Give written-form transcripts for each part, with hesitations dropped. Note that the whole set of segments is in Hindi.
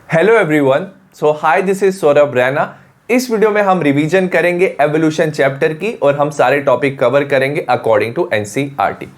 Hello everyone, so hi, this is Saurabh Raina. इस वीडियो में हम रिवीजन करेंगे एवोल्यूशन चैप्टर की और हम सारे टॉपिक कवर करेंगे अकॉर्डिंग टू एनसीईआरटी।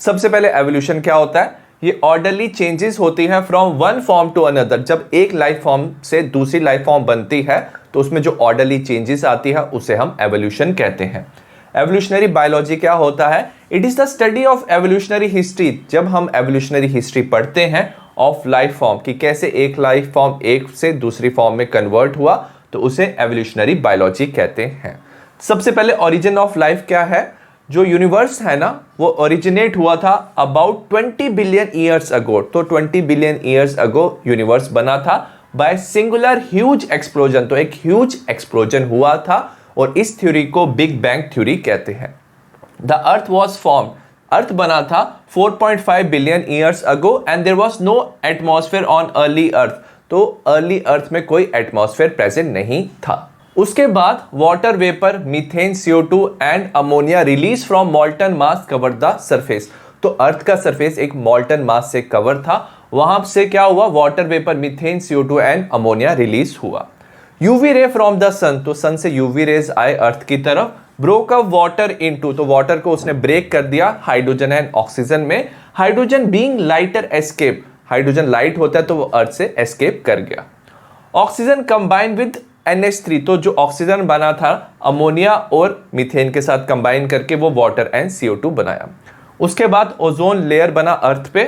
सबसे पहले एवोल्यूशन क्या होता है? ये ऑर्डरली चेंजेस होती है from one form to another. जब एक लाइफ फॉर्म से दूसरी लाइफ फॉर्म बनती है तो उसमें जो ऑर्डरली चेंजेस आती है उसे हम एवोल्यूशन कहते हैं। एवोल्यूशनरी बायोलॉजी क्या होता है? It is the study of evolutionary history. जब हम एवोल्यूशनरी हिस्ट्री पढ़ते हैं ऑफ लाइफ फॉर्म की कैसे एक लाइफ फॉर्म एक से दूसरी फॉर्म में कन्वर्ट हुआ तो उसे एवोल्यूशनरी बायोलॉजी कहते हैं। सबसे पहले ओरिजिन ऑफ लाइफ क्या है? जो यूनिवर्स है ना वो ओरिजिनेट हुआ था अबाउट 20 बिलियन ईयर्स अगो। तो 20 बिलियन ईयर्स अगो यूनिवर्स बना था बाय सिंगुलर ह्यूज एक्सप्लोजन। तो एक ह्यूज एक्सप्लोजन हुआ था और इस थ्योरी को बिग बैंग थ्योरी कहते हैं। The earth was formed, earth बना था 4.5 billion years ago and there was no atmosphere on early earth. तो अर्ली अर्थ में कोई एटमॉस्फेयर प्रेजेंट नहीं था। उसके बाद water vapour, methane, CO2 and ammonia release from मॉल्टन mass cover the surface. तो अर्थ का सरफेस एक मॉल्टन मास से कवर था, वहां से क्या हुआ? Water vapour, methane, CO2 and ammonia release हुआ। यूवी रे फ्रॉम द सन, तो सन से यूवी रेज आए अर्थ की तरफ। ब्रोक अप वाटर इनटू, तो वाटर को उसने ब्रेक कर दिया हाइड्रोजन एंड ऑक्सीजन में। Hydrogen being lighter escape, hydrogen light होता है तो वो अर्थ से एस्केप कर गया। ऑक्सीजन कंबाइन विद NH3, तो जो ऑक्सीजन बना था अमोनिया और मीथेन के साथ कंबाइन करके वो वाटर एंड CO2 बनाया। उसके बाद ओजोन लेयर बना अर्थ पे।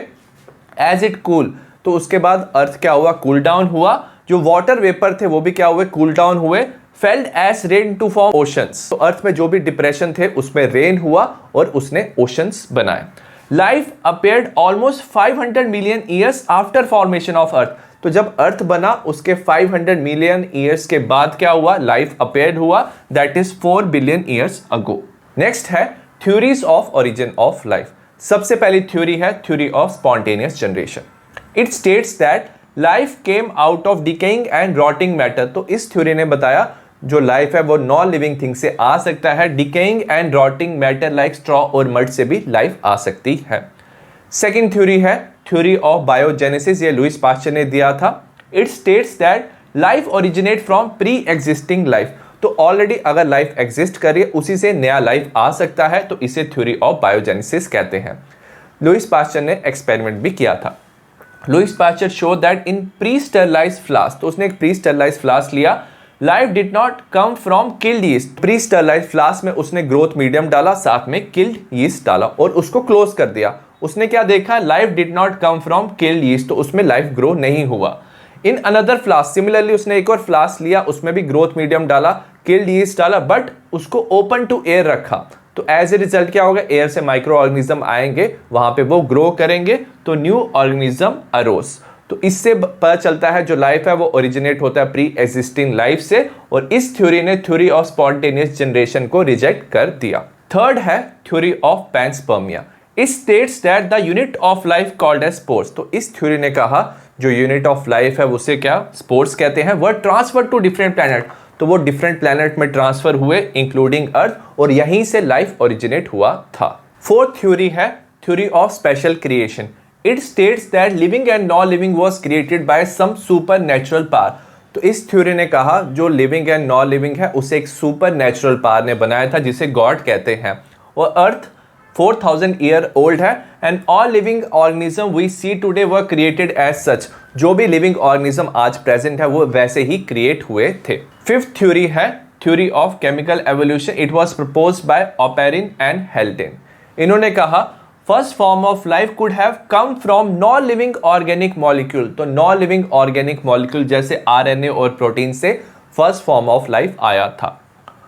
एज इट कूल, तो उसके बाद अर्थ क्या हुआ? कूल डाउन हुआ। जो वाटर वेपर थे वो भी क्या हुए? कूल डाउन हुए। Felled as rain to form oceans, तो अर्थ में जो भी डिप्रेशन थे उसमें रेन हुआ और उसने ओशंस बनाए। Life appeared almost 500 million years after formation of earth, तो जब अर्थ बना उसके 500 मिलियन ईयर्स के बाद क्या हुआ? लाइफ अपेयर्ड हुआ, that is 4 billion years ago. Next है theories of origin of life. सबसे पहली थ्योरी है theory of spontaneous generation. It states that life came out of decaying and rotting matter. तो इस थ्योरी ने बताया जो लाइफ है वो नॉन लिविंग थिंग से आ सकता है, decaying and rotting matter like straw और मड से भी लाइफ आ सकती है। सेकेंड थ्योरी है थ्योरी ऑफ बायोजेनेसिस, ये लुईस पास्चर ने दिया था। It states that life originate from pre existing life, तो ऑलरेडी अगर लाइफ एग्जिस्ट कर रही है उसी से नया लाइफ आ सकता है, तो इसे थ्योरी ऑफ बायोजेनेसिस कहते हैं। लुईस पास्चर ने एक्सपेरिमेंट भी किया था। Lewis pasture show that in pre sterilised flask, तो उसने एक प्री स्टरलाइज्ड फ्लास्क लिया। Life did not come from killed yeast, pre sterilised flask में उसने ग्रोथ मीडियम डाला, साथ में किल्ड यीस्ट डाला और उसको क्लोज कर दिया। उसने क्या देखा? Life did not come from killed yeast, तो उसमें लाइफ ग्रो नहीं हुआ। इन अनदर फ्लास्क सिमिलरली उसने एक और फ्लास्क लिया, उसमें भी ग्रोथ मीडियम डाला, किल्ड यीस्ट डाला, बट उसको ओपन टू एयर रखा। तो एज ए रिजल्ट क्या होगा? एयर से माइक्रो ऑर्गेनिज्म आएंगे, वहां पे वो ग्रो करेंगे, तो न्यू ऑर्गेनिज्म अरोज। तो इससे पता चलता है जो लाइफ है वो ओरिजिनेट होता है प्री एग्जिस्टिंग लाइफ से, और इस थ्योरी ने थ्योरी ऑफ स्पॉन्टेनियस जनरेशन को रिजेक्ट कर दिया। थर्ड है theory of panspermia. It states that the unit of life called as spores, तो इस थ्योरी ने कहा जो यूनिट ऑफ लाइफ है उसे क्या? स्पोर्स कहते हैं। वह ट्रांसफर टू डिफरेंट प्लैनेट, तो वो डिफरेंट प्लैनेट में ट्रांसफर हुए इंक्लूडिंग अर्थ, और यहीं से लाइफ ओरिजिनेट हुआ था। फोर्थ थ्योरी है theory of special creation. It states that living and non living was created by some supernatural power, तो इस थ्योरी ने कहा जो लिविंग एंड नॉन लिविंग है उसे एक सुपर नेचुरल पावर ने बनाया था जिसे गॉड कहते हैं। और अर्थ 4000 ईयर ओल्ड है and all living organism we see today were created as such, जो भी लिविंग ऑर्गेनिज्म आज प्रेजेंट है वो वैसे ही क्रिएट हुए थे। फिफ्थ थ्योरी है theory of chemical evolution. It was proposed by Oparin and Haldane. इन्होंने कहा first form of life could have come from non living organic molecule, तो नॉन लिविंग ऑर्गेनिक मॉलिक्यूल जैसे RNA और प्रोटीन से फर्स्ट फॉर्म ऑफ लाइफ आया था।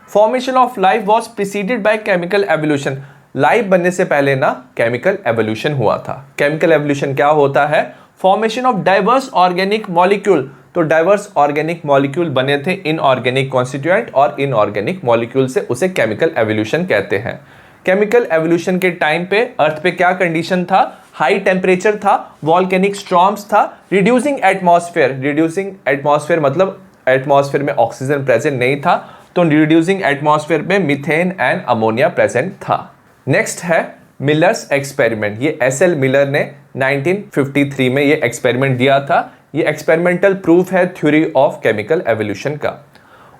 Formation of life was preceded by chemical evolution, life बनने से पहले ना केमिकल एवोल्यूशन हुआ था। केमिकल एवोल्यूशन क्या होता है? Formation of diverse organic molecule, तो डाइवर्स ऑर्गेनिक मॉलिक्यूल बने थे इनऑर्गेनिक कॉन्स्टिट्यूएंट और इनऑर्गेनिक मॉलिक्यूल से, उसे केमिकल एवोल्यूशन कहते हैं। केमिकल एवोल्यूशन के टाइम पे अर्थ पे क्या कंडीशन था? हाई टेम्परेचर था, वॉल्केनिक स्टॉर्म्स था, रिड्यूसिंग एटमॉस्फेयर। रिड्यूसिंग एटमॉस्फेयर मतलब एटमॉस्फेयर में ऑक्सीजन प्रेजेंट नहीं था, तो रिड्यूसिंग एटमॉस्फेयर में मीथेन एंड अमोनिया प्रेजेंट था। नेक्स्ट है मिलर्स एक्सपेरिमेंट। ये SL मिलर ने 1953 में ये एक्सपेरिमेंट दिया था। ये एक्सपेरिमेंटल प्रूफ है थ्योरी ऑफ केमिकल एवोल्यूशन का।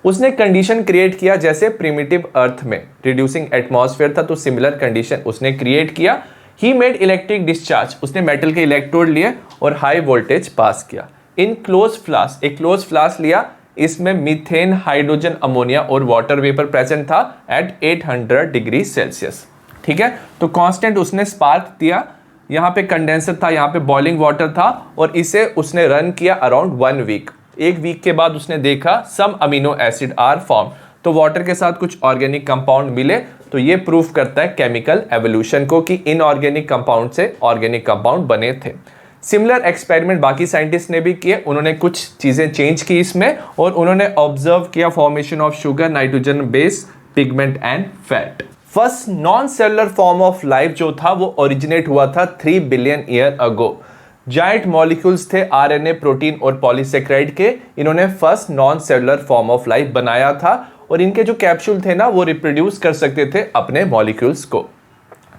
उसने कंडीशन क्रिएट किया जैसे प्रिमिटिव अर्थ में रिड्यूसिंग एटमॉस्फेयर था, तो सिमिलर कंडीशन उसने क्रिएट किया। ही मेड इलेक्ट्रिक डिस्चार्ज, उसने मेटल के इलेक्ट्रोड लिए और हाई वोल्टेज पास किया। इन क्लोज फ्लास्क, एक क्लोज फ्लास्क लिया, इसमें मीथेन, हाइड्रोजन, अमोनिया और वाटर वेपर प्रेजेंट था एट 800 डिग्री सेल्सियस। ठीक है, तो कांस्टेंट उसने स्पार्क दिया, यहाँ पे कंडेंसर था, यहाँ पे बॉइलिंग वाटर था और इसे उसने रन किया अराउंड 1 वीक। एक वीक के बाद उसने देखा some amino acid are form, तो वाटर के साथ कुछ ऑर्गेनिक कंपाउंड मिले, तो ये प्रूफ करता है केमिकल एवोल्यूशन को कि इनऑर्गेनिक कंपाउंड से ऑर्गेनिक कंपाउंड बने थे। सिमिलर एक्सपेरिमेंट बाकी साइंटिस्ट ने भी किए, उन्होंने कुछ चीजें चेंज की इसमें और उन्होंने ऑब्जर्व किया formation of sugar, nitrogen base, pigment and fat. First non cellular form of life जो था वो ओरिजिनेट हुआ था 3 billion year ago. Giant molecules थे आरएनए, प्रोटीन और पॉलीसेकेराइड के, इन्होंने first non cellular form of life बनाया था और इनके जो कैप्सूल थे ना वो रिप्रोड्यूस कर सकते थे अपने मॉलिक्यूल्स को।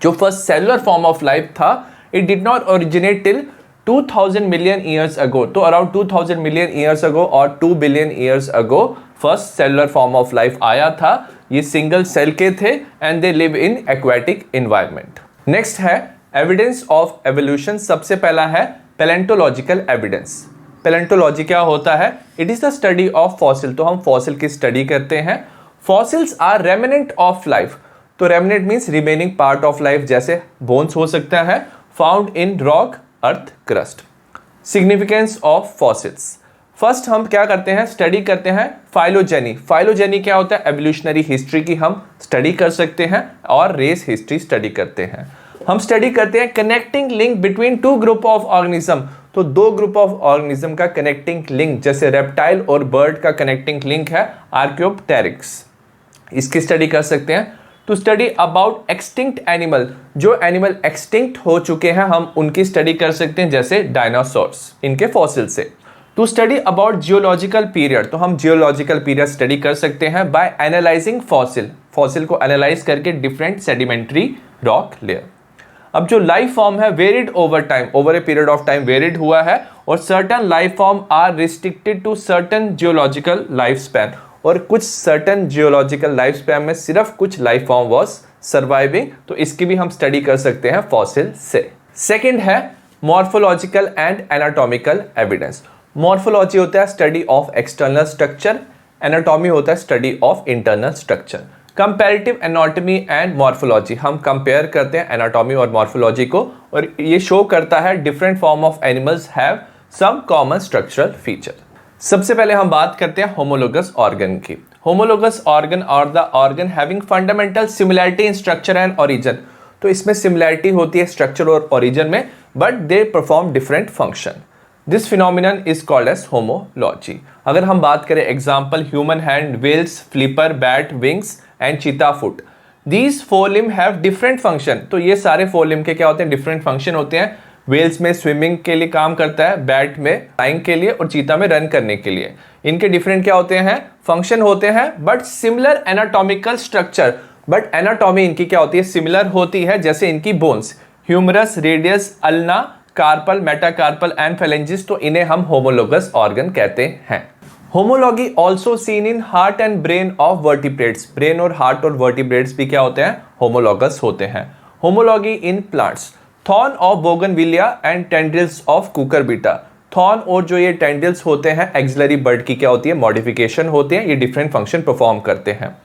जो first cellular form of life था it did not originate till 2000 million years ago, तो अराउंड 2000 मिलियन ईयर्स अगो और 2 billion years ago first cellular form of life आया था। ये सिंगल सेल के थे and they live in aquatic environment. Next है एविडेंस ऑफ एवोल्यूशन। सबसे पहला है पैलेंटोलॉजिकल एविडेंस। पैलेंटोलॉजी क्या होता है? It is the study of fossil, तो हम फॉसिल की स्टडी करते हैं। Fossils are remnant of life, तो remnant means remaining part of life, जैसे बोन्स हो सकता है, found in rock, earth crust. Significance of fossils, first हम क्या करते हैं, स्टडी करते हैं फाइलोजेनी। फाइलोजेनी क्या होता है? एवोल्यूशनरी हिस्ट्री की हम स्टडी कर सकते हैं और रेस हिस्ट्री स्टडी करते हैं। हम स्टडी करते हैं connecting link between 2 group of organism, तो 2 ग्रुप ऑफ ऑर्गेनिज्म का कनेक्टिंग लिंक, जैसे रेप्टाइल और बर्ड का कनेक्टिंग लिंक है आर्कियोप्टेरिक्स, इसकी स्टडी कर सकते हैं। To study about extinct animal, जो एनिमल एक्सटिंक्ट हो चुके हैं हम उनकी स्टडी कर सकते हैं, जैसे डायनासोर्स, इनके फॉसिल से। To study about geological period, तो हम जियोलॉजिकल पीरियड स्टडी कर सकते हैं बाय एनालाइजिंग फॉसिल, फॉसिल को एनालाइज करके डिफरेंट सेडिमेंट्री रॉक लेयर। अब जो लाइफ फॉर्म है varied over time, over a period of time varied हुआ है, और certain life form are restricted to certain geological life span, और कुछ सर्टन जियोलॉजिकल लाइफ स्पैन में सिर्फ कुछ लाइफ फॉर्म वाज सर्वाइविंग, तो इसकी भी हम स्टडी कर सकते हैं फॉसिल से। सेकेंड है morphological and anatomical evidence. Morphology होता है study of external structure, anatomy होता है study of internal structure. Comparative anatomy and morphology, हम कंपेयर करते हैं एनाटॉमी और मॉर्फोलॉजी को, और ये शो करता है different form of animals have some common structural feature. सबसे पहले हम बात करते हैं होमोलोगस ऑर्गन की। होमोलोगस ऑर्गन और the organ having fundamental similarity in structure and origin, तो इसमें सिमिलैरिटी होती है स्ट्रक्चर और ओरिजिन में, but they perform different function. This phenomenon is called as homology. अगर हम बात करें example human hand, whales, flipper, bat wings and cheetah foot, these 4 limb have different function, तो ये सारे 4 लिम्ब के क्या होते हैं? डिफरेंट फंक्शन होते हैं। व्हेल्स में स्विमिंग के लिए काम करता है, बैट में फ्लाइंग के लिए और चीता में रन करने के लिए। इनके डिफरेंट क्या होते हैं? फंक्शन होते हैं, but similar anatomical structure, but anatomy इनकी क्या होती है? सिमिलर होती है, जैसे इनकी bones, humerus, radius, ulna, carpal, metacarpal and phalanges, तो इन्हें हम होमोलोगस ऑर्गन कहते हैं। Homology also seen in heart and brain of vertebrates, brain और हार्ट और वर्टिब्रेट्स भी क्या होते हैं? होमोलॉगस होते हैं। Homology in plants, thorn of bougainvillea and tendrils of cucurbita, thorn और जो ये टेंड्रिल्स होते हैं एक्सिलरी बर्ड की क्या होती है? मॉडिफिकेशन होते हैं, ये डिफरेंट फंक्शन परफॉर्म करते हैं।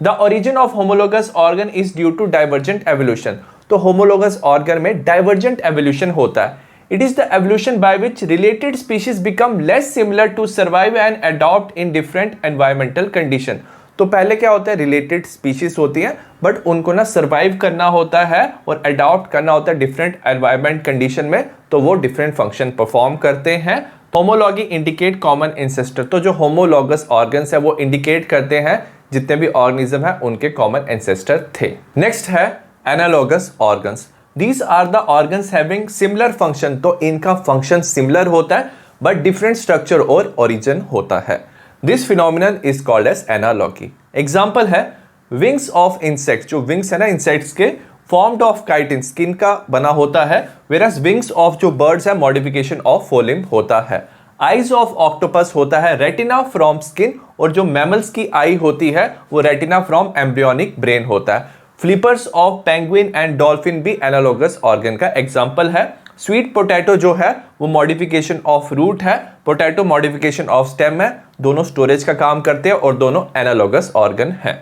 The origin of homologous organ is due to divergent evolution, तो होमोलोगस ऑर्गन में डाइवर्जेंट एवोल्यूशन होता है। It is the evolution by which related species become less similar to survive and adopt in different environmental condition, तो पहले क्या होता है? रिलेटेड स्पीशीज होती हैं, बट उनको ना सर्वाइव करना होता है और अडॉप्ट करना होता है डिफरेंट एनवायरमेंट कंडीशन में, तो वो डिफरेंट फंक्शन परफॉर्म करते हैं। होमोलॉगी इंडिकेट कॉमन एंसेस्टर, तो जो होमोलॉगस ऑर्गन्स है वो इंडिकेट करते हैं जितने भी ऑर्गेनिज्म है उनके कॉमन एंसेस्टर थे। नेक्स्ट है analogous organs. These are the organs having similar function, तो इनका फंक्शन सिमिलर होता है बट डिफरेंट स्ट्रक्चर और ओरिजिन होता है। This phenomenon is called as analogy. Example है विंग्स ऑफ इंसेक्ट्स, जो विंग्स है ना इंसेक्ट्स के, फॉर्म्ड ऑफ काइटिन, स्किन का बना होता है, वेरस विंग्स ऑफ जो बर्ड्स है मॉडिफिकेशन ऑफ 4 लिम्ब होता है। आईज ऑफ ऑक्टोपस होता है रेटिना फ्रॉम स्किन, और जो मैमल्स की आई होती है वो रेटिना फ्रॉम एम्ब्रियोनिक ब्रेन होता है। Flippers of penguin and dolphin भी एनालॉगस ऑर्गन का एग्जाम्पल है। स्वीट पोटैटो जो है वो मॉडिफिकेशन ऑफ रूट है, पोटैटो मॉडिफिकेशन ऑफ स्टेम है, दोनों स्टोरेज का काम करते हैं और दोनों एनालॉगस ऑर्गन है।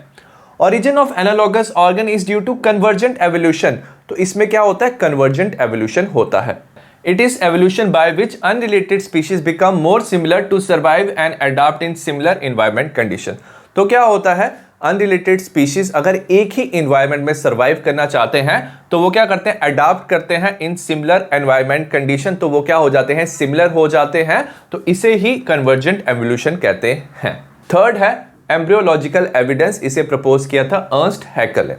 Origin of analogous organ is due to convergent evolution, तो इसमें क्या होता है, कन्वर्जेंट एवोल्यूशन होता है। It is evolution by which unrelated species become more similar to survive and adopt in similar environment condition. तो क्या होता है, अनरिलेटेड स्पीशीज अगर एक ही एनवायरमेंट में सर्वाइव करना चाहते हैं तो वो क्या करते हैं, अडॉप्ट करते हैं इन सिमिलर एनवायरमेंट कंडीशन, तो वो क्या हो जाते हैं, सिमिलर हो जाते हैं, तो इसे ही कन्वर्जेंट एवोल्यूशन कहते हैं। थर्ड है एम्ब्रियोलॉजिकल एविडेंस, इसे प्रपोज किया था अर्नस्ट हैकेल ने।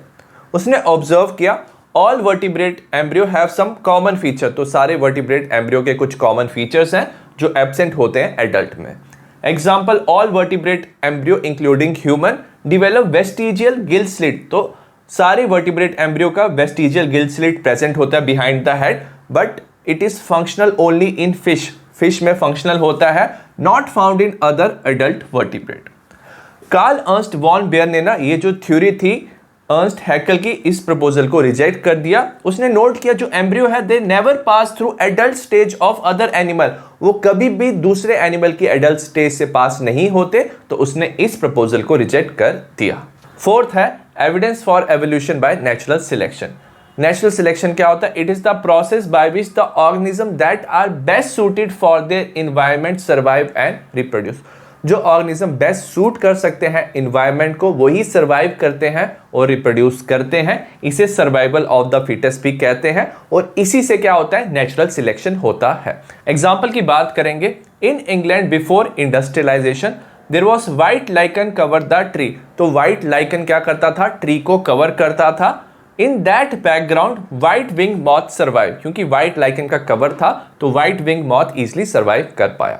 उसने ऑब्जर्व किया all vertebrate embryo have some common feature, तो सारे वर्टिब्रेट एम्ब्रियो के कुछ कॉमन फीचर्स हैं जो एब्सेंट होते हैं एडल्ट में। Example, all vertebrate embryo including human develop vestigial gill slit, तो सारे वर्टिब्रेट एम्ब्रियो का वेस्टिजियल गिल स्लिट प्रेजेंट होता है behind the head, but it is functional only in fish, fish में फंक्शनल होता है, not found in other adult vertebrate. Karl Ernst von Baer ने ना ये जो थ्योरी थी अर्नस्ट हैकेल की, इस प्रपोजल को रिजेक्ट कर दिया। उसने नोट किया जो एम्ब्रियो है they never pass through adult stage of other animal, वो कभी भी दूसरे एनिमल की एडल्ट स्टेज से पास नहीं होते, तो उसने इस प्रपोजल को रिजेक्ट कर दिया। फोर्थ है evidence for evolution by natural selection. Natural selection क्या होता है, it is the process by which the organism that are best suited for their environment survive and reproduce. जो ऑर्गेनिज्म बेस्ट सूट कर सकते हैं एनवायरनमेंट को वही सर्वाइव करते हैं और रिप्रोड्यूस करते हैं, इसे सर्वाइवल ऑफ द फिटेस्ट भी कहते हैं, और इसी से क्या होता है, नेचुरल सिलेक्शन होता है। एग्जाम्पल की बात करेंगे, in England before industrialisation there was white lichen cover the tree, तो व्हाइट लाइकन क्या करता था, ट्री को कवर करता था। In that background white wing moth survive, क्योंकि व्हाइट लाइकन का कवर था तो white wing moth easily survive कर पाया।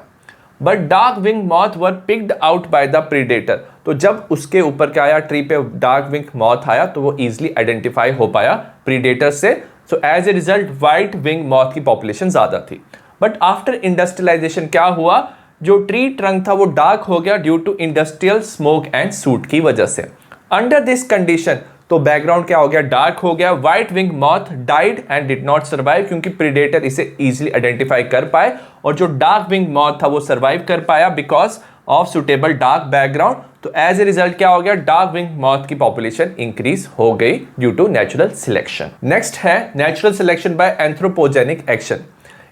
But dark wing moth were picked out by the predator, तो जब उसके ऊपर क्या आया, ट्री पे डार्क विंग मॉथ आया तो वो इजिली आइडेंटिफाई हो पाया प्रीडेटर से, so as a result white wing moth की पॉपुलेशन ज्यादा थी। बट आफ्टर इंडस्ट्रियलाइजेशन क्या हुआ, जो ट्री ट्रंक था वो डार्क हो गया due to industrial smoke and soot की वजह से। अंडर दिस कंडीशन तो बैकग्राउंड क्या हो गया, डार्क हो गया, white wing moth died and did not survive, क्योंकि प्रीडेटर इसे इजीली आइडेंटिफाई कर पाए, और जो डार्क विंग मॉथ था वो सर्वाइव कर पाया because of suitable dark background. तो एज ए रिजल्ट क्या हो गया, डार्क विंग मॉथ की पॉपुलेशन इंक्रीज हो गई due to natural selection. Next है natural selection by anthropogenic action.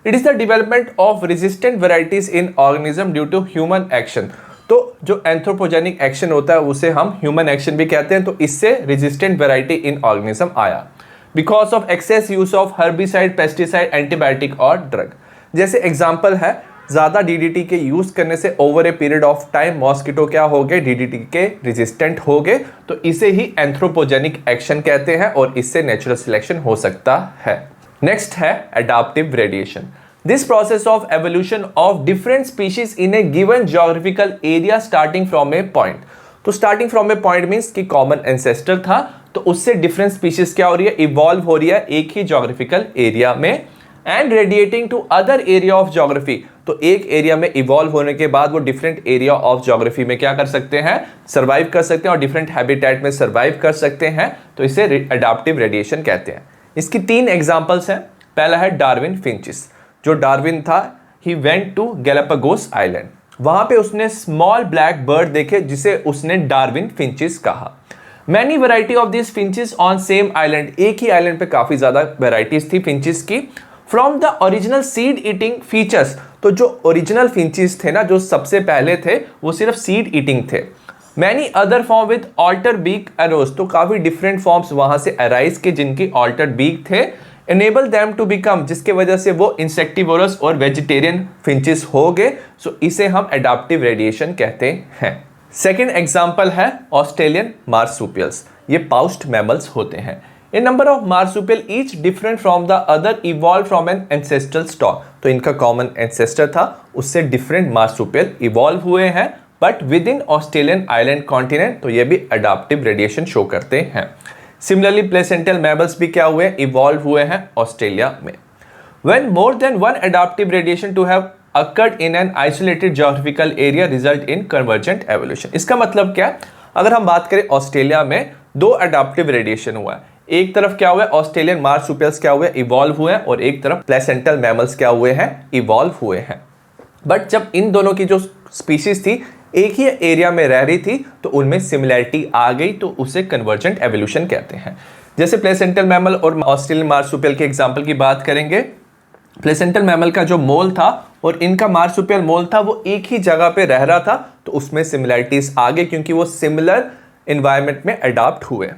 It is the development of resistant varieties in organism due to human action. तो जो एंथ्रोपोजेनिक एक्शन होता है उसे हम ह्यूमन एक्शन भी कहते हैं, तो इससे रेजिस्टेंट वेराइटी इन ऑर्गेनिज्म आया because of excess use of herbicide, pesticide, antibiotic और ड्रग। जैसे एग्जांपल है, ज्यादा डीडीटी के यूज करने से over a period of time mosquito क्या हो गए, डीडीटी के रेजिस्टेंट हो गए, तो इसे ही एंथ्रोपोजेनिक एक्शन कहते हैं और इससे नेचुरल सिलेक्शन हो सकता है। नेक्स्ट है adaptive radiation. This process of evolution of different species in a given geographical area starting from a point. तो starting from a point means कि common ancestor था, तो उससे different species क्या हो रही है, evolve हो रही है एक ही geographical area में, and radiating to other area of geography. तो एक area में evolve होने के बाद वो different area of geography में क्या कर सकते हैं, survive कर सकते हैं और different habitat में survive कर सकते हैं, तो इसे adaptive radiation कहते हैं। इसकी 3 examples हैं। पहला है डार्विन फिंचिस। जो डार्विन था ही वेंट टू गैलापागोस आइलैंड, वहां पे उसने स्मॉल ब्लैक बर्ड देखे जिसे उसने डार्विन फिंचिस कहा। Many variety of this finches on same island, एक ही आइलैंड पे काफी ज्यादा वैरायटीज थी फिंचिस की। From the original seed eating features, तो जो ओरिजिनल फिंचिस थे ना, जो सबसे पहले थे, वो सिर्फ सीड ईटिंग थे। Many other form with alter beak arose, तो काफी डिफरेंट फॉर्म्स वहां से अराइज के जिनकी ऑल्टर बीक थे। enable them to become, जिसके वजह से वो इंसेक्टिवोरस और वेजिटेरियन फिंचेस हो गए, सो इसे हम एडाप्टिव रेडिएशन कहते हैं। सेकेंड एग्जाम्पल है ऑस्ट्रेलियन मार्सुपियल्स। ये पाउच्ड मैमल्स होते हैं। A number of marsupial each different from the other evolve from an ancestral stock, तो इनका कॉमन एंसेस्टर था, उससे डिफरेंट मार्सुपियल इवॉल्व हुए हैं, but with in Australian island continent, तो ये भी एडाप्टिव रेडिएशन शो करते हैं। सिमिलरली प्लेसेंटल मैमल्स भी क्या हुए, इवॉल्व हुए हैं ऑस्ट्रेलिया में। When more than one adaptive radiation to have occurred in an isolated geographical area result in convergent evolution। इसका मतलब क्या है? अगर हम बात करें ऑस्ट्रेलिया में दो अडॉप्टिव रेडिएशन हुआ है, एक तरफ क्या हुआ है, ऑस्ट्रेलियन मार्सुपियल्स क्या हुए, इवॉल्व हुए हैं, और एक तरफ प्लेसेंटल मैमल्स क्या हुए हैं, इवॉल्व हुए हैं। बट जब इन दोनों की जो स्पीशीज थी एक ही एरिया में रह रही थी तो उनमें सिमिलैरिटी आ गई, तो उसे कन्वर्जेंट एवोल्यूशन कहते हैं। जैसे प्लेसेंटल मैमल और ऑस्ट्रेलियन मार्सुपियल के एग्जांपल की बात करेंगे, प्लेसेंटल मैमल का जो मोल था और इनका मार्सुपियल मोल था वो एक ही जगह पे रह रहा था, तो उसमें सिमिलैरिटीज आ गई क्योंकि वो सिमिलर एनवायरनमेंट में अडॉप्ट हुए।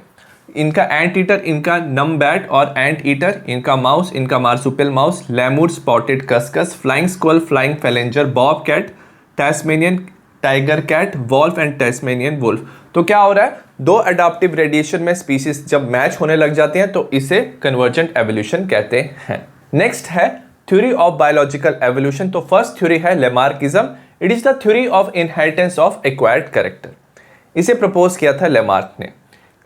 इनका एंट ईटर, इनका नमबैट और एंट ईटर, इनका माउस, इनका marsupial mouse, lemur, spotted cuscus, flying squirrel, flying phalanger, bobcat, Tasmanian tiger cat, wolf and Tasmanian wolf. तो क्या हो रहा है, दो अडॉप्टिव रेडिएशन में स्पीसीज जब मैच होने लग जाते हैं तो इसे कन्वर्जेंट एवोल्यूशन कहते हैं। नेक्स्ट है थ्योरी ऑफ बायोलॉजिकल एवोल्यूशन। तो फर्स्ट थ्योरी है Lamarckism. It is the theory of inheritance of acquired character. इसे प्रपोज किया था लेमार्क ने।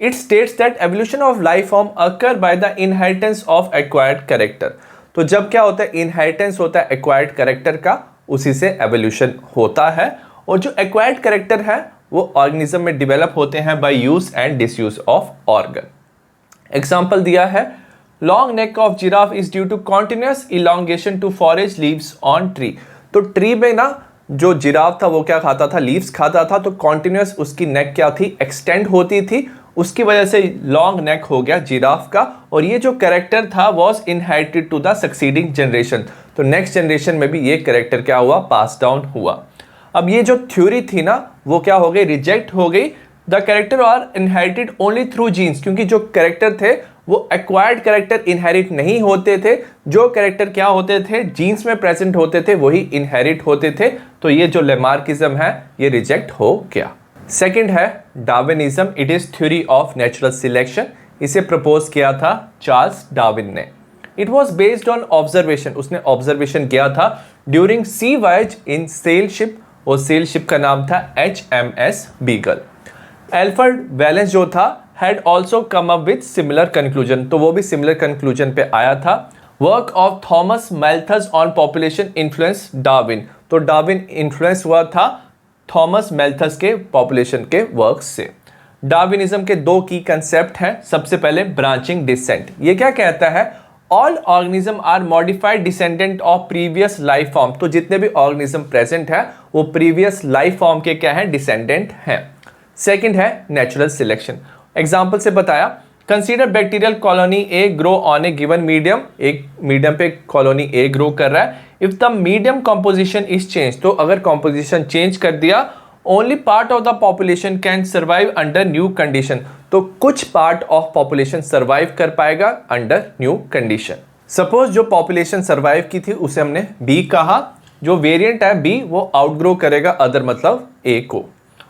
It states that evolution of life form occur by the inheritance of acquired character. तो जब क्या होता है, इनहेरिटेंस होता है एक्वायर्ड कैरेक्टर का, उसी से एवोल्यूशन होता है। और जो एक्वायर्ड कैरेक्टर है वो ऑर्गेनिज्म में डेवलप होते हैं by use and disuse of organ. Example दिया है, long neck of giraffe is due to continuous elongation to forage leaves on tree. तो ट्री में ना जो जिराफ था वो क्या खाता था, लीव्स खाता था, तो कॉन्टिन्यूअस उसकी नेक क्या थी, एक्सटेंड होती थी, उसकी वजह से लॉन्ग नेक हो गया जिराफ का। और ये जो कैरेक्टर था was inherited to the succeeding generation. तो नेक्स्ट जनरेशन में भी ये कैरेक्टर क्या हुआ, पास डाउन हुआ। अब ये जो थ्योरी थी ना वो क्या हो गई, रिजेक्ट हो गई। The character are inherited only through genes, क्योंकि जो कैरेक्टर थे वो एक्वायर्ड कैरेक्टर इनहेरिट नहीं होते थे। जो कैरेक्टर क्या होते थे, जीन्स में प्रेजेंट होते थे, वही इनहेरिट होते थे। तो ये जो लेमार्किज्म है ये रिजेक्ट हो गया। सेकंड है Darwinism. It is theory of natural selection. इसे प्रपोज किया था चार्ल्स डार्विन ने। It was based on observation. उसने ऑब्जर्वेशन किया था during sea voyage in sail ship, और सेल शिप का नाम था HMS बीगल। एल्फ्रेड वेलेंस जो था had also come up with similar conclusion. तो वो भी सिमिलर कंक्लूजन पे आया था। Work of Thomas Malthus on population influence Darwin. तो डार्विन इन्फ्लुएंस हुआ था थॉमस मैल्थस के पॉपुलेशन के वर्क से। डार्विनिज्म के दो की कंसेप्ट हैं। सबसे पहले ब्रांचिंग डिसेंट। ये क्या कहता है, all organism are modified descendant of previous life form. तो जितने भी ऑर्गेनिज्म प्रेजेंट है वो प्रीवियस लाइफ फॉर्म के क्या है, डिसेंडेंट हैं। सेकंड है नेचुरल सिलेक्शन। एग्जांपल से बताया, consider bacterial colony A grow on A given medium. एक मीडियम पे कॉलोनी ए ग्रो कर रहा है। If the medium composition is change, तो अगर कॉम्पोजिशन चेंज कर दिया, only part of the population can survive under new condition. तो कुछ पार्ट ऑफ पॉपुलेशन सर्वाइव कर पाएगा अंडर न्यू कंडीशन। सपोज जो पॉपुलेशन सर्वाइव की थी उसे हमने बी कहा। जो वेरिएंट है बी वो आउटग्रो करेगा अदर मतलब ए को।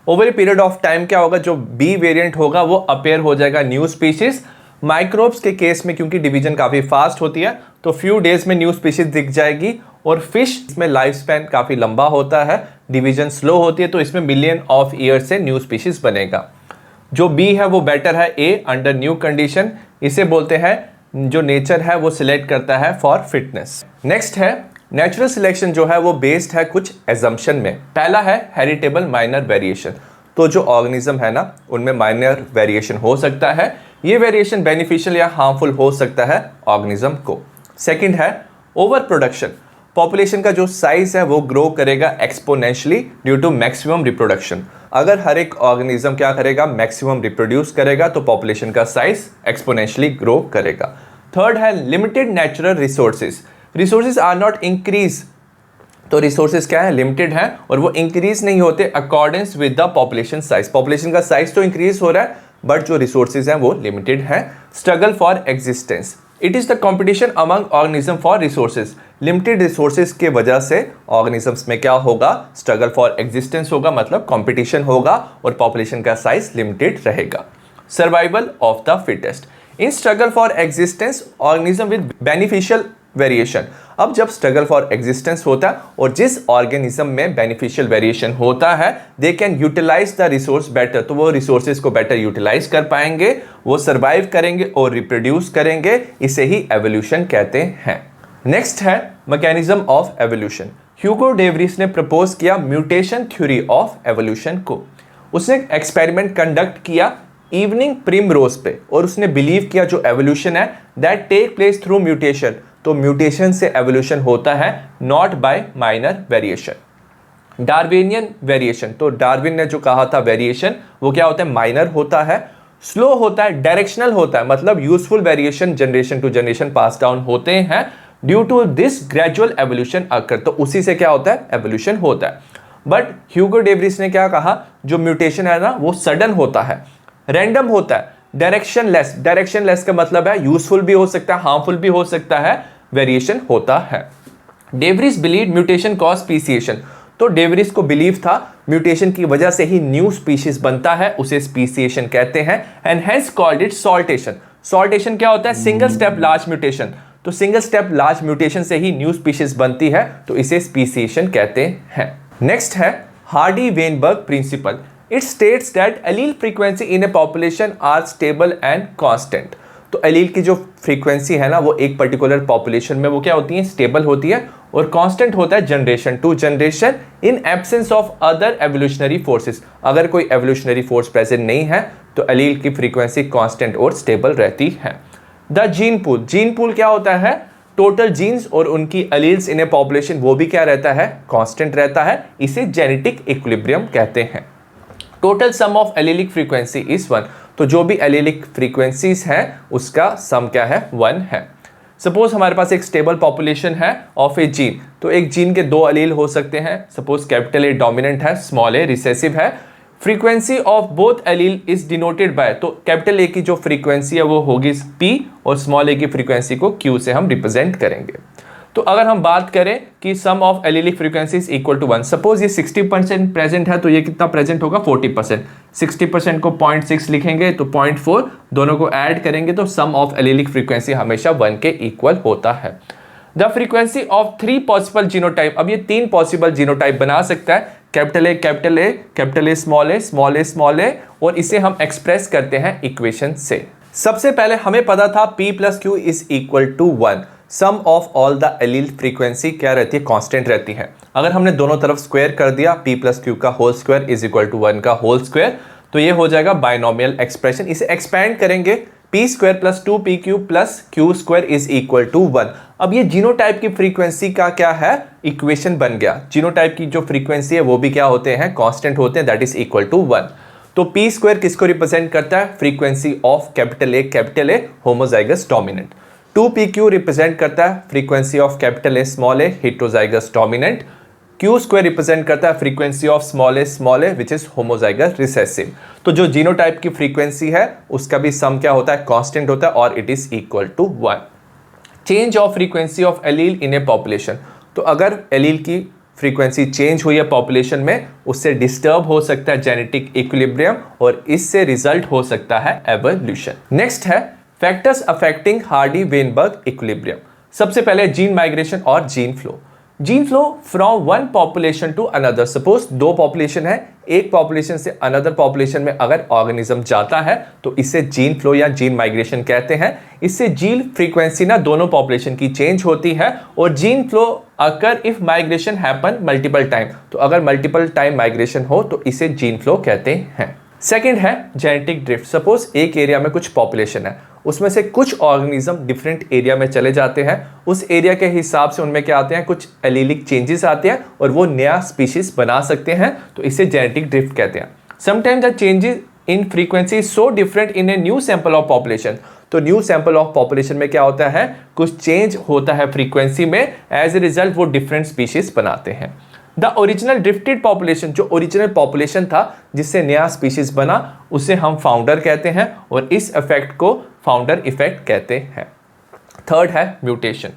Over a period of time क्या होगा, जो बी वेरिएंट होगा वो अपेयर हो जाएगा न्यू स्पीशीज। माइक्रोब्स के केस में क्योंकि डिवीजन काफी फास्ट होती है तो फ्यू डेज में न्यू स्पीशीज दिख जाएगी। और फिश में लाइफ स्पैन काफी लंबा होता है, डिवीजन स्लो होती है, तो इसमें मिलियन ऑफ ईयर से न्यू स्पीशीज बनेगा। जो बी है वो बेटर है ए अंडर न्यू कंडीशन। इसे बोलते हैं जो नेचर है वो सिलेक्ट करता है फॉर फिटनेस। नेक्स्ट है नेचुरल सिलेक्शन, जो है वो बेस्ड है कुछ एजम्पशन में। पहला है हेरिटेबल माइनर वेरिएशन। तो जो ऑर्गेनिज्म है ना उनमें माइनर वेरिएशन हो सकता है। ये वेरिएशन बेनिफिशियल या हार्मफुल हो सकता है ऑर्गेनिज्म को। सेकंड है ओवर प्रोडक्शन। पॉपुलेशन का जो साइज है वो ग्रो करेगा exponentially due to maximum reproduction. अगर हर एक ऑर्गेनिज्म क्या करेगा, मैक्सिमम रिप्रोड्यूस करेगा, तो पॉपुलेशन का साइज एक्सपोनेंशियली ग्रो करेगा। थर्ड है limited natural resources. Resources are not increase. तो रिसोर्सेज क्या है, लिमिटेड है और वो इंक्रीज नहीं होते accordance with the population size. Population का साइज तो इंक्रीज हो रहा है बट जो रिसोर्सेज हैं वो लिमिटेड है। Struggle for existence. It is the competition among organism for resources. Limited resources के वजह से ऑर्गेनिजम्स में क्या होगा, स्ट्रगल फॉर एग्जिस्टेंस होगा, मतलब कंपटीशन होगा और पॉपुलेशन का साइज लिमिटेड रहेगा। Survival of the fittest. In struggle for existence organism with beneficial variation. अब जब स्ट्रगल फॉर एग्जिस्टेंस होता है और जिस ऑर्गेनिज्म में बेनिफिशियल वेरिएशन होता है, they can utilise the resource better. तो वो रिसोर्सेज को बेटर यूटिलाइज कर पाएंगे, वो सर्वाइव करेंगे और रिप्रोड्यूस करेंगे। इसे ही एवोल्यूशन कहते हैं। नेक्स्ट है mechanism of evolution. Hugo de Vries ने प्रपोज किया म्यूटेशन थ्योरी ऑफ एवोल्यूशन को। उसने एक्सपेरिमेंट कंडक्ट किया इवनिंग प्रिमरोज पे और उसने बिलीव किया जो एवोल्यूशन है that take place through mutation, तो म्यूटेशन से एवोल्यूशन होता है, not by minor variation. Darwinian variation, तो डार्विन ने जो कहा था वेरिएशन वो क्या होता है, माइनर होता है, स्लो होता है, डायरेक्शनल होता है, मतलब useful variation generation to generation pass down होते हैं। Due to this gradual evolution occur, तो उसी से क्या होता है, एवोल्यूशन होता है। बट ह्यूगो डेवरिस ने क्या कहा, जो म्यूटेशन है ना वो सडन होता है, रैंडम होता है, डायरेक्शनलेस। डायरेक्शनलेस का मतलब है यूजफुल भी हो सकता है, हार्मफुल भी हो सकता है, वेरिएशन होता है। डेवरिस बिलीव म्यूटेशन कॉज स्पीसिएशन, तो डेवरिस को बिलीव था म्यूटेशन की वजह से ही न्यू स्पीशीज बनता है, उसे स्पीसिएशन कहते हैं। And hence called it saltation. Saltation क्या होता है, सिंगल स्टेप लार्ज म्यूटेशन, तो सिंगल स्टेप लार्ज म्यूटेशन से ही न्यू स्पीशीज बनती है, तो इसे स्पीसिएशन कहते हैं। नेक्स्ट है Hardy Weinberg principle. It states that allele frequency in a population are stable and constant, तो एलील की जो फ्रीक्वेंसी है ना वो एक पर्टिकुलर पॉपुलेशन में वो क्या होती है, स्टेबल होती है और कांस्टेंट होता है generation to generation in absence of other evolutionary forces. अगर कोई एवोल्यूशनरी फोर्स प्रेजेंट नहीं है तो एलील की फ्रीक्वेंसी कांस्टेंट और स्टेबल रहती है। The gene pool, gene pool क्या होता है, टोटल जीन्स और उनकी एलील्स इन ए पॉपुलेशन वो भी क्या रहता है, कांस्टेंट रहता है, इसे जेनेटिक इक्विलिब्रियम कहते हैं। Total sum of allelic frequency is 1, तो जो भी एलीलिक फ्रीक्वेंसीज हैं उसका सम क्या है, 1 है। सपोज हमारे पास एक स्टेबल पॉपुलेशन है ऑफ ए जीन, तो एक जीन के दो एलील हो सकते हैं। सपोज कैपिटल ए डोमिनेंट है, स्मॉल ए रिसेसिव है। Frequency of both allele is denoted by, तो कैपिटल ए की जो फ्रीक्वेंसी है वो होगी P और स्मॉल ए की फ्रीक्वेंसी को Q से हम रिप्रेजेंट करेंगे। तो अगर हम बात करें कि sum of allelic frequency is equal to 1, suppose ये 60% प्रेजेंट है तो ये कितना प्रेजेंट होगा, 40%। 60% को 0.6 लिखेंगे तो 0.4, दोनों को ऐड करेंगे तो सम ऑफ एलीलिक फ्रीक्वेंसी हमेशा 1 के इक्वल होता है। The frequency of 3 possible genotype, अब ये 3 पॉसिबल जीनोटाइप बना सकता है, capital A capital A, capital A small A, small A small A, और इसे हम एक्सप्रेस करते हैं इक्वेशन से। सबसे पहले हमें पता था P plus Q is equal to 1, sum of all the allele frequency क्या रहती है, कांस्टेंट रहती है। अगर हमने दोनों तरफ स्क्वायर कर दिया, P प्लस Q का whole square is equal to 1 का होल स्क्वायर, तो ये हो जाएगा बाइनोमियल एक्सप्रेशन। इसे एक्सपैंड करेंगे, P square plus 2PQ plus Q square is equal to 1। अब ये जीनोटाइप की फ्रीक्वेंसी का क्या है, इक्वेशन बन गया। जीनोटाइप की जो फ्रीक्वेंसी है वो भी क्या होते हैं, कांस्टेंट होते हैं, दैट इज इक्वल टू 1। तो P स्क्वायर किसको रिप्रेजेंट करता है, frequency of capital A homozygous dominant. 2PQ represent करता है frequency of capital A small A heterozygous dominant. Q square represent करता है frequency of small A which is homozygous recessive. तो जो जीनोटाइप की फ्रीक्वेंसी है उसका भी सम क्या होता है, कांस्टेंट होता है और it is equal to 1। Change of frequency of allele in a population, तो अगर एलील की फ्रीक्वेंसी चेंज हुई है पॉपुलेशन में, उससे डिस्टर्ब हो सकता है जेनेटिक इक्विलिब्रियम और इससे रिजल्ट हो सकता है एवोल्यूशन। नेक्स्ट है फैक्टर्स अफेक्टिंग हार्डी-वेनबर्ग इक्विलिब्रियम। सबसे पहले जीन माइग्रेशन और gene flow. Gene flow from one population to another, suppose 2 population है, एक पॉपुलेशन से अनदर पॉपुलेशन में अगर ऑर्गेनिज्म जाता है तो इसे जीन फ्लो या जीन माइग्रेशन कहते हैं। इससे जीन फ्रीक्वेंसी ना दोनों पॉपुलेशन की चेंज होती है और gene flow occur if migration happen multiple time, तो अगर मल्टीपल टाइम माइग्रेशन हो तो इसे जीन फ्लो कहते हैं। सेकेंड है जेनेटिक ड्रिफ्ट। सपोज एक एरिया में कुछ पॉपुलेशन है, उसमें से कुछ ऑर्गेनिज्म डिफरेंट एरिया में चले जाते हैं, उस एरिया के हिसाब से उनमें क्या आते हैं, कुछ एलीलिक चेंजेस आते हैं और वो नया स्पीशीज बना सकते हैं, तो इसे जेनेटिक ड्रिफ्ट कहते हैं। Sometimes the changes in frequency so different in a new sample of population, तो न्यू सैंपल ऑफ पॉपुलेशन में क्या होता है, कुछ चेंज होता है फ्रीक्वेंसी में, एज ए रिजल्ट वो डिफरेंट स्पीशीज बनाते हैं। द ओरिजिनल ड्रिफ्टेड पॉपुलेशन, जो ओरिजिनल पॉपुलेशन था जिससे नया स्पीशीज बना, उसे हम फाउंडर कहते हैं और इस इफेक्ट को फाउंडर इफेक्ट कहते हैं। थर्ड है म्यूटेशन।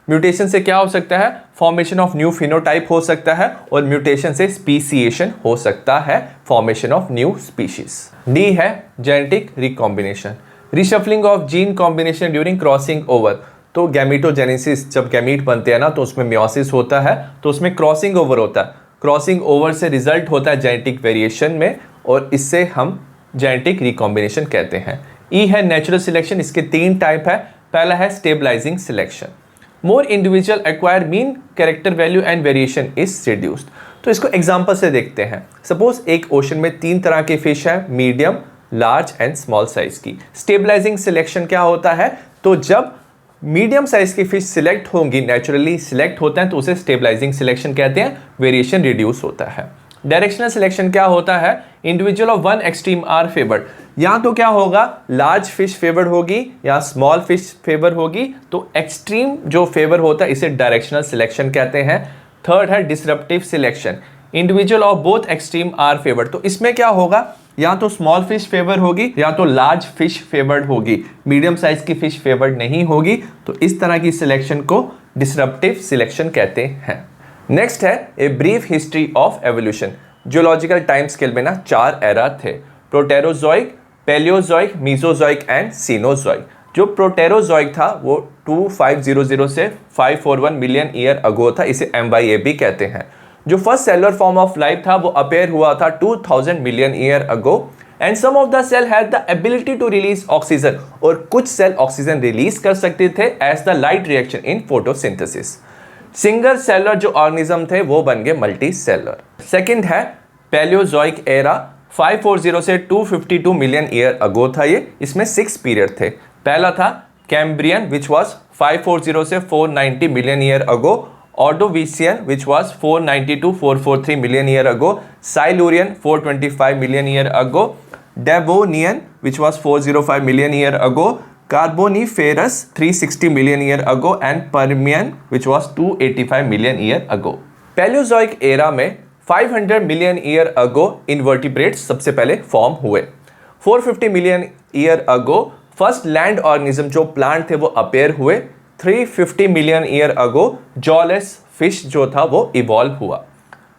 म्यूटेशन से क्या हो सकता है, फॉर्मेशन ऑफ न्यू फिनोटाइप हो सकता है और म्यूटेशन से स्पीसिएशन हो सकता है, formation of new species. D है genetic recombination, reshuffling of gene combination during crossing over. तो गैमीटोजेनेसिस, जब गैमीट बनते हैं ना तो उसमें मियोसिस होता है, तो उसमें क्रॉसिंग ओवर होता है, क्रॉसिंग ओवर से रिजल्ट होता है जेनेटिक वेरिएशन में और इससे हम जेनेटिक रिकॉम्बिनेशन कहते हैं। ई है नेचुरल सिलेक्शन, इसके 3 टाइप है। पहला है stabilising selection, more individual acquire mean character value and variation is reduced. तो इसको एग्जांपल से देखते हैं। सपोज एक ओशन में 3 तरह के फिश है, medium, large and small size की। स्टेबलाइजिंग सिलेक्शन क्या होता है, तो जब मीडियम साइज की फिश सिलेक्ट होंगी, नेचुरली सिलेक्ट होते हैं, तो उसे स्टेबलाइजिंग सिलेक्शन कहते हैं, वेरिएशन रिड्यूस होता है। डायरेक्शनल सिलेक्शन क्या होता है, individual of one extreme are favoured. या तो क्या होगा, लार्ज फिश फेवर्ड होगी या स्मॉल फिश फेवर होगी, तो एक्सट्रीम जो फेवर होता है इसे डायरेक्शनल सिलेक्शन कहते हैं। थर्ड है disruptive selection, individual of both extreme are favoured. तो इसमें क्या होगा, या तो स्मॉल फिश फेवर होगी या तो लार्ज फिश फेवर्ड होगी, मीडियम साइज की फिश फेवर्ड नहीं होगी। तो इस तरह की सिलेक्शन को डिसरप्टिव सिलेक्शन कहते हैं। नेक्स्ट है a brief history of evolution. Geological time scale में ना 4 एरा थे, Proterozoic, Palaeozoic, Mesozoic and Cenozoic. जो प्रोटेरोजोइक था वो 2500 से 541 मिलियन ईयर अगो था, इसे MYAB कहते हैं। जो first cellular form of life था वो अपेयर हुआ था 2000 million year ago and some of the cell had the ability to release oxygen, और कुछ सेल ऑक्सीजन रिलीज कर सकते थे as the light reaction in photosynthesis. Single cellular जो ऑर्गेनिज्म थे वो बन गए मल्टी सेलुलर। सेकंड है पैलियोजोइक एरा, 540 से 252 मिलियन ईयर अगो था ये। इसमें 6 पीरियड थे। पहला था कैम्ब्रियन विच वाज 540 से 490 million year ago, Ordovician which was 490 to 443 million year ago, Silurian 425 million year ago, Devonian which was 405 million year ago, Carboniferous 360 million year ago and Permian which was 285 million year ago. Palaeozoic era में 500 मिलियन ईयर अगो इनवर्टिब्रेट्स सबसे पहले फॉर्म हुए। 450 million year ago first land organism जो प्लांट थे वो अपेयर हुए। 350 million year ago jawless fish जो था वो इवॉल्व हुआ।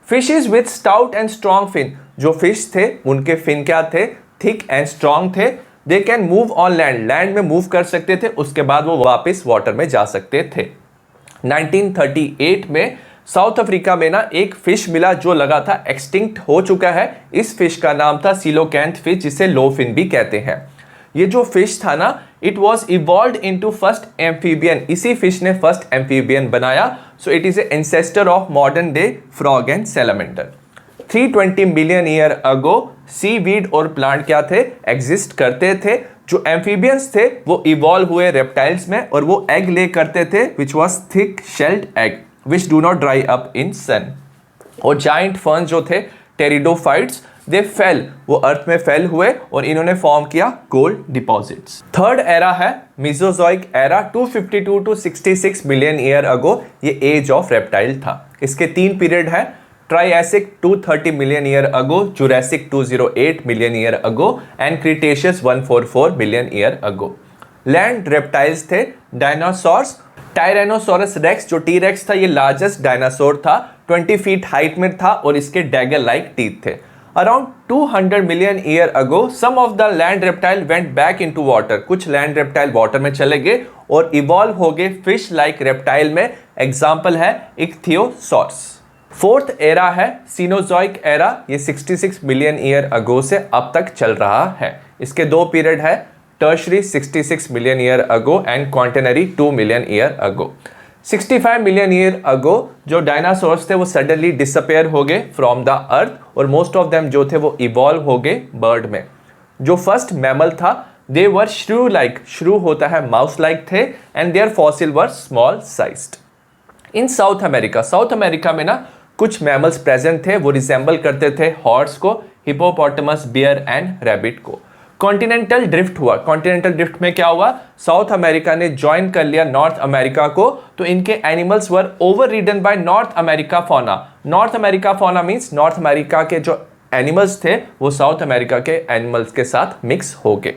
Fishes with stout and strong fin, जो फिश थे उनके फिन क्या थे, थिक एंड स्ट्रॉन्ग थे। They can move on land, land में मूव कर सकते थे, उसके बाद वो वापस वाटर में जा सकते थे। 1938 में साउथ अफ्रीका में ना एक फिश मिला जो लगा था एक्सटिंक्ट हो चुका है। इस फिश का नाम था सिलोकैंथ फिश, जिसे लो फिन भी कहते हैं। ये जो फिश था ना, it was evolve into first amphibian, इसी फिश ने फर्स्ट एम्फीबियन बनाया। So it is a ancestor of modern day frog and salamander. 320 million year ago seaweed और प्लांट क्या थे, एग्जिस्ट करते थे। जो एम्फीबियंस थे वो इवॉल्व हुए रेप्टाइल्स में और वो एग ले करते थे which was thick shelled egg which do not dry up in sun. और जाइंट फर्न जो थे टेरिडोफाइट्स, दे फेल, वो अर्थ में फेल हुए और इन्होंने फॉर्म किया गोल्ड डिपॉजिट्स। थर्ड एरा है Mesozoic era, 252 to 66 million year अगो। ये एज ऑफ रेप्टाइल था। इसके 3 पीरियड है, Triassic 230 million year ago, Jurassic 208 million year ago and Cretaceous 144 million year ago. Land reptiles थे डायनासोर्स, टायरेनोसोरस रेक्स जो टी रेक्स था ये लार्जेस्ट डायनासोर था, 20 फीट हाइट में था और इसके डैगर लाइक टीथ थे। Around 200 million year ago some of the land reptile went back into water, कुछ लैंड रेप्टाइल वाटर में चले गए और इवॉल्व हो गए फिश लाइक रेप्टाइल में। एग्जाम्पल है इक्थियोसॉर्स। फोर्थ एरा है सीनोजोइक एरा, ये 66 मिलियन ईयर अगो से अब तक चल रहा है। इसके 2 पीरियड है, tertiary 66 million year ago and quaternary 2 million year ago. 65 million year ago जो डायनासोर्स थे वो सडनली डिसअपेयर हो गए फ्रॉम द अर्थ और मोस्ट ऑफ देम जो थे वो इवॉल्व हो गए बर्ड में। जो फर्स्ट मैमल था दे वर श्रू लाइक, श्रू होता है माउस लाइक थे and their fossil were small sized. In South America, South America में ना कुछ मैमल्स प्रेजेंट थे, वो रिसेंबल करते थे हॉर्स को, हिपोपोटामस, बियर एंड रैबिट को। कॉन्टिनेंटल ड्रिफ्ट हुआ। कॉन्टिनेंटल ड्रिफ्ट में क्या हुआ, साउथ अमेरिका ने ज्वाइन कर लिया नॉर्थ अमेरिका को, तो इनके animals were overridden by North America fauna. North America fauna means North America के जो एनिमल्स थे वो साउथ अमेरिका के एनिमल्स के साथ मिक्स हो गए।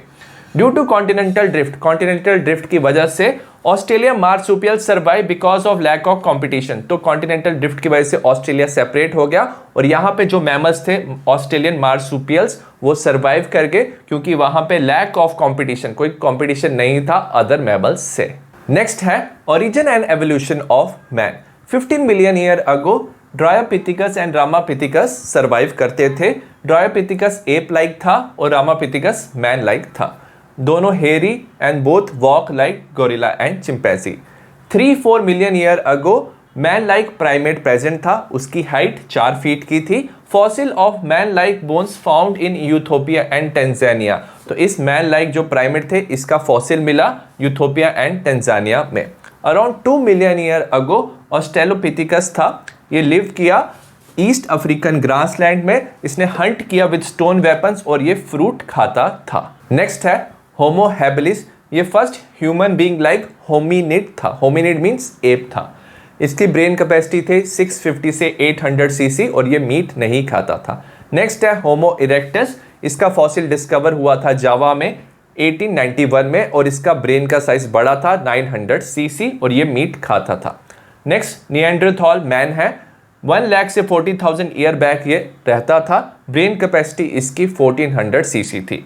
Due to continental drift, continental drift की वजह से Australia marsupial survive because of lack of competition. तो कॉन्टिनेंटल ड्रिफ्ट की वजह से ऑस्ट्रेलिया सेपरेट हो गया और यहाँ पे जो मैमल्स थे ऑस्ट्रेलियन मार्सुपियल्स वो सर्वाइव कर गए क्योंकि वहां पे लैक ऑफ कंपटीशन, कोई कंपटीशन नहीं था अदर मैमल्स से। नेक्स्ट है origin and evolution of man. 15 million year ago Dryopithecus and Ramapithecus survive करते थे। ड्रायोपिथिकस एप लाइक था और रामापिथिकस मैन लाइक था। दोनों hairy and both walk like gorilla and chimpanzee. 3-4 million year ago man like primate present था, उसकी हाइट 4 फीट की थी। Fossil of man like bones found in Ethiopia and Tanzania, तो इस मैन लाइक जो प्राइमेट थे इसका फॉसिल मिला यूथोपिया एंड टेंजानिया में। अराउंड 2 मिलियन ईयर अगो ऑस्ट्रेलोपिथिकस था, ये लिव किया ईस्ट अफ्रीकन ग्रासलैंड में। इसने हंट किया विद स्टोन वेपन्स और ये फ्रूट खाता था। नेक्स्ट है होमो हैबिलिस, ये first human being like hominid था। होमिनिड मींस एप था। इसकी ब्रेन कैपेसिटी थे 650 से 800 सीसी और ये मीट नहीं खाता था। नेक्स्ट है होमो इरेक्टस, इसका फॉसिल डिस्कवर हुआ था जावा में 1891 में और इसका ब्रेन का साइज बड़ा था 900 सीसी और ये मीट खाता था। नेक्स्ट निएंडरथॉल मैन है, 1 लाख से 40,000 ईयर बैक ये रहता था। ब्रेन कैपेसिटी इसकी 1400 सीसी थी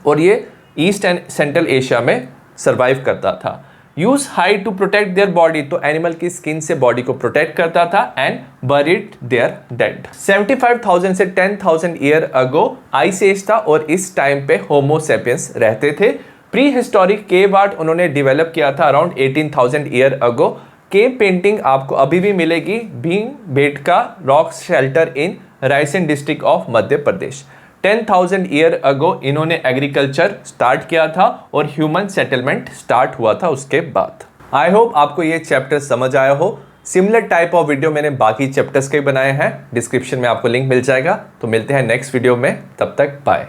और ये ईस्ट एंड सेंट्रल एशिया में सर्वाइव करता था। Use hide to protect their body, तो एनिमल की स्किन से बॉडी को प्रोटेक्ट करता था एंड बरीड देयर डेड। 75,000 से 10,000 ईयर अगो आइस एज था और इस टाइम पे होमो सेपियंस रहते थे। प्री हिस्टोरिक केव आर्ट उन्होंने डेवलप किया था around 18,000 year ago. Cave painting आपको अभी भी मिलेगी Bhim Betka rock shelter in Raisen district of Madhya Pradesh. 10,000 year ago इन्होंने एग्रीकल्चर स्टार्ट किया था और ह्यूमन सेटलमेंट स्टार्ट हुआ था उसके बाद। आई होप आपको ये चैप्टर समझ आया हो। सिमिलर टाइप ऑफ वीडियो मैंने बाकी चैप्टर्स के बनाए हैं, डिस्क्रिप्शन में आपको लिंक मिल जाएगा। तो मिलते हैं नेक्स्ट वीडियो में, तब तक बाय।